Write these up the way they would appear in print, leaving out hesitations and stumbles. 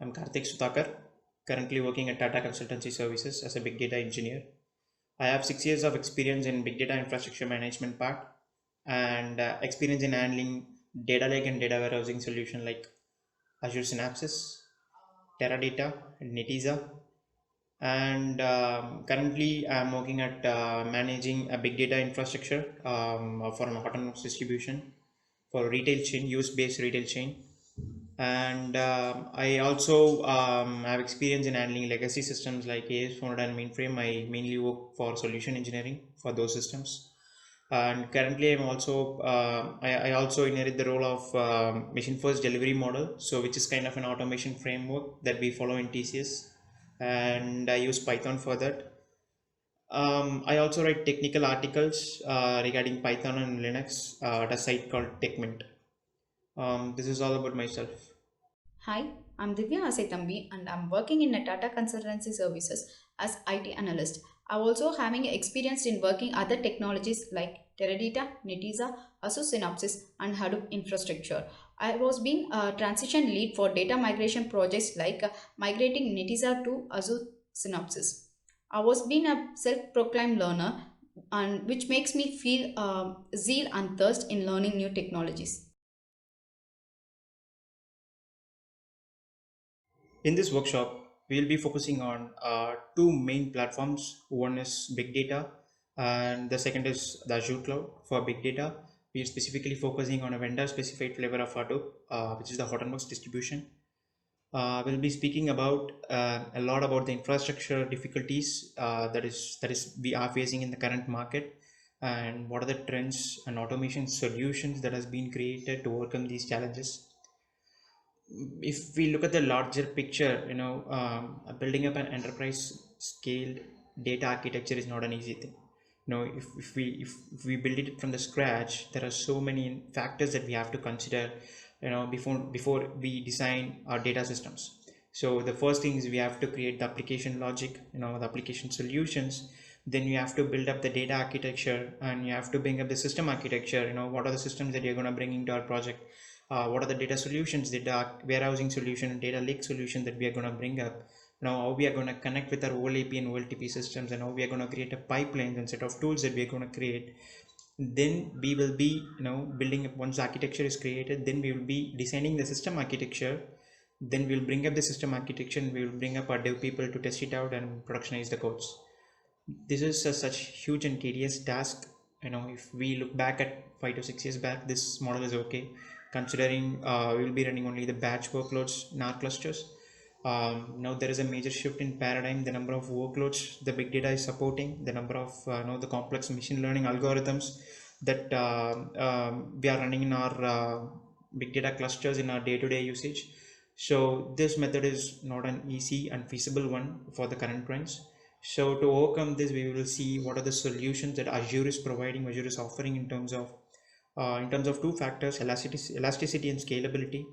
I'm Karthik Sudhakar, currently working at Tata Consultancy Services as a big data engineer. I have 6 years of experience in big data infrastructure management part and experience in handling data lake and data warehousing solution like Azure Synapses, Teradata, and Netezza. And currently, I'm working at managing a big data infrastructure for an autonomous distribution for retail chain, use-based retail chain. And I also have experience in handling legacy systems like AS400 and mainframe. I mainly work for solution engineering for those systems. And currently, I also inherit the role of machine first delivery model, so which is kind of an automation framework that we follow in TCS, and I use Python for that. I also write technical articles regarding Python and Linux at a site called TechMint. This is all about myself. Hi, I'm Divya Asetambi and I'm working in a Tata Consultancy Services as IT analyst. I'm also having experience in working other technologies like Teradata, Netezza, Azure Synapses and Hadoop infrastructure. I was being a transition lead for data migration projects like migrating Netezza to Azure Synapses. I was being a self-proclaimed learner and which makes me feel zeal and thirst in learning new technologies. In this workshop, we will be focusing on two main platforms. One is big data, and the second is the Azure cloud for big data. We are specifically focusing on a vendor specified flavor of Hadoop, which is the Hortonworks distribution. We'll be speaking about a lot about the infrastructure difficulties that is we are facing in the current market, and what are the trends and automation solutions that has been created to overcome these challenges. If we look at the larger picture, building up an enterprise scaled data architecture is not an easy thing. If we build it from the scratch, there are so many factors that we have to consider, before we design our data systems. So the first thing is we have to create the application logic, the application solutions. Then you have to build up the data architecture, and you have to bring up the system architecture. What are the systems that you're going to bring into our project? What are the data solutions, data warehousing solution and data lake solution that we are going to bring up? How we are going to connect with our OLAP and OLTP systems, and how we are going to create a pipeline and set of tools that we are going to create. Then we will be building up. Once architecture is created, then we will be designing the system architecture. Then we'll bring up the system architecture, and we will bring up our dev people to test it out and productionize the codes. This is such huge and tedious task. If we look back at 5 to 6 years back, this model is okay, considering we will be running only the batch workloads in our clusters. Now there is a major shift in paradigm. The number of workloads the big data is supporting, the number of the complex machine learning algorithms that we are running in our big data clusters in our day-to-day usage. So this method is not an easy and feasible one for the current trends. So to overcome this, we will see what are the solutions that Azure is providing, Azure is offering in terms of two factors: elasticity and scalability.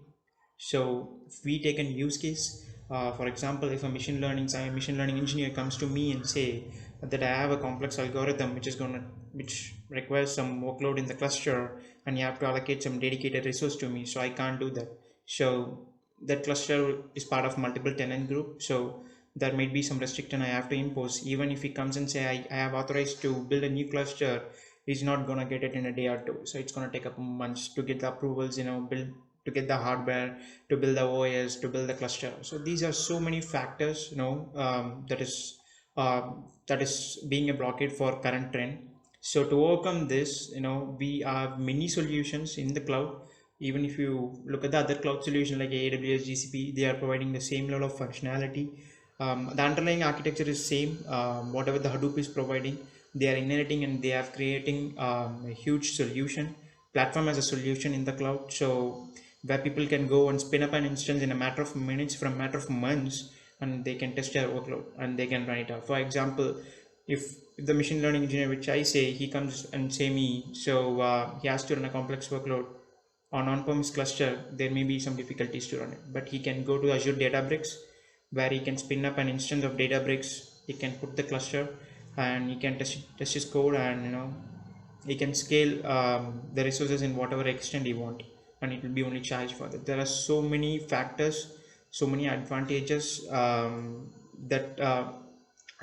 So if we take a use case, for example, if a machine learning engineer comes to me and say that I have a complex algorithm which requires some workload in the cluster, and you have to allocate some dedicated resource to me, so I can't do that. So that cluster is part of multiple tenant group, so there might be some restriction I have to impose. Even if he comes and say I have authorized to build a new cluster, he's not gonna get it in a day or two. So it's gonna take up months to get the approvals, build, to get the hardware, to build the OS, to build the cluster. So these are so many factors, that is being a blockade for current trend. So to overcome this, we have many solutions in the cloud. Even if you look at the other cloud solution like AWS, GCP, they are providing the same level of functionality. The underlying architecture is same. Whatever the Hadoop is providing, they are inheriting, and they are creating a huge solution platform as a solution in the cloud. So where people can go and spin up an instance in a matter of minutes from a matter of months, and they can test their workload and they can run it out. For example, if the machine learning engineer, which I say, he comes and say me, so he has to run a complex workload on on-premise cluster, there may be some difficulties to run it, but he can go to Azure Databricks, where he can spin up an instance of Databricks. He can put the cluster, and he can test his code, and he can scale the resources in whatever extent he want, and it will be only charged for that. There are so many factors so many advantages that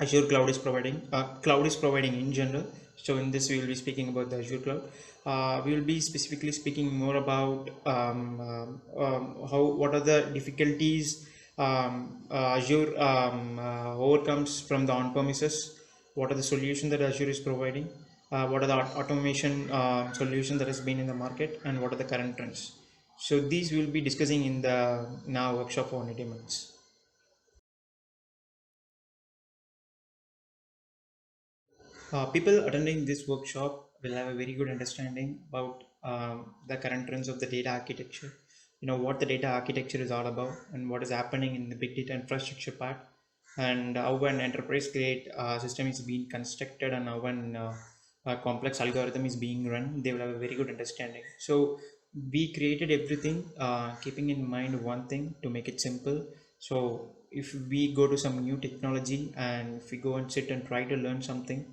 Azure cloud is providing. Cloud is providing in general. So in this, we will be speaking about the Azure cloud. We will be specifically speaking more about how what are the difficulties Azure overcomes from the on-premises. What are the solutions that Azure is providing? What are the automation solutions that has been in the market, and what are the current trends? So these we will be discussing in the now workshop for 80 minutes. People attending this workshop will have a very good understanding about the current trends of the data architecture. You know what the data architecture is all about, and what is happening in the big data infrastructure part, and how an enterprise grade system is being constructed, and how a complex algorithm is being run. They will have a very good understanding. So we created everything keeping in mind one thing, to make it simple. So if we go to some new technology, and if we go and sit and try to learn something,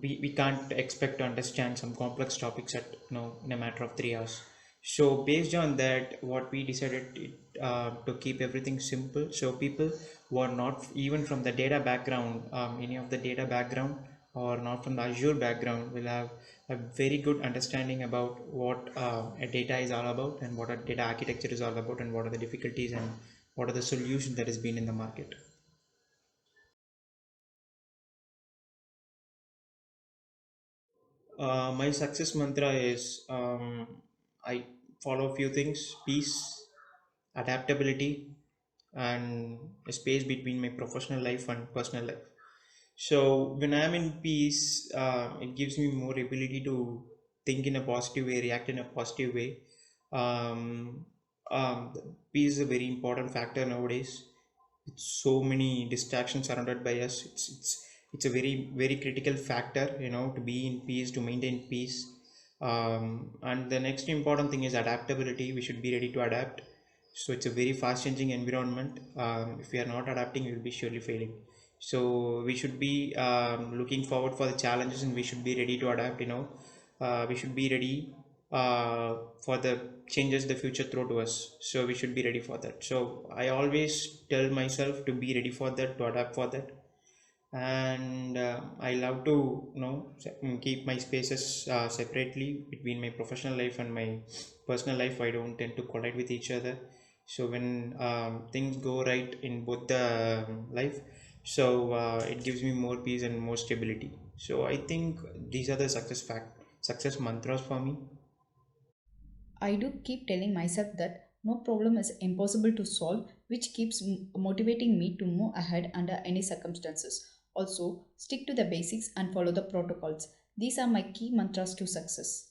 we can't expect to understand some complex topics at, in a matter of 3 hours. So based on that, what we decided to keep everything simple, so people who are not even from the data background, any of the data background, or not from the Azure background, will have a very good understanding about what a data is all about, and what a data architecture is all about, and what are the difficulties, and what are the solutions that has been in the market. My success mantra is, I follow a few things: peace, adaptability, and a space between my professional life and personal life. So when I'm in peace, it gives me more ability to think in a positive way, react in a positive way. Um, Peace is a very important factor nowadays. It's so many distractions surrounded by us. It's a very critical factor, to be in peace, to maintain peace. And the next important thing is adaptability. We should be ready to adapt. So it's a very fast changing environment. If we are not adapting, we will be surely failing. So we should be looking forward for the challenges, and we should be ready to adapt. We should be ready for the changes the future throw to us. So we should be ready for that. So I always tell myself to be ready for that, to adapt for that. And I love to, keep my spaces separately between my professional life and my personal life. I don't tend to collide with each other. So when things go right in both the life, so it gives me more peace and more stability. So I think these are the success mantras for me. I do keep telling myself that no problem is impossible to solve, which keeps motivating me to move ahead under any circumstances. Also, stick to the basics and follow the protocols. These are my key mantras to success.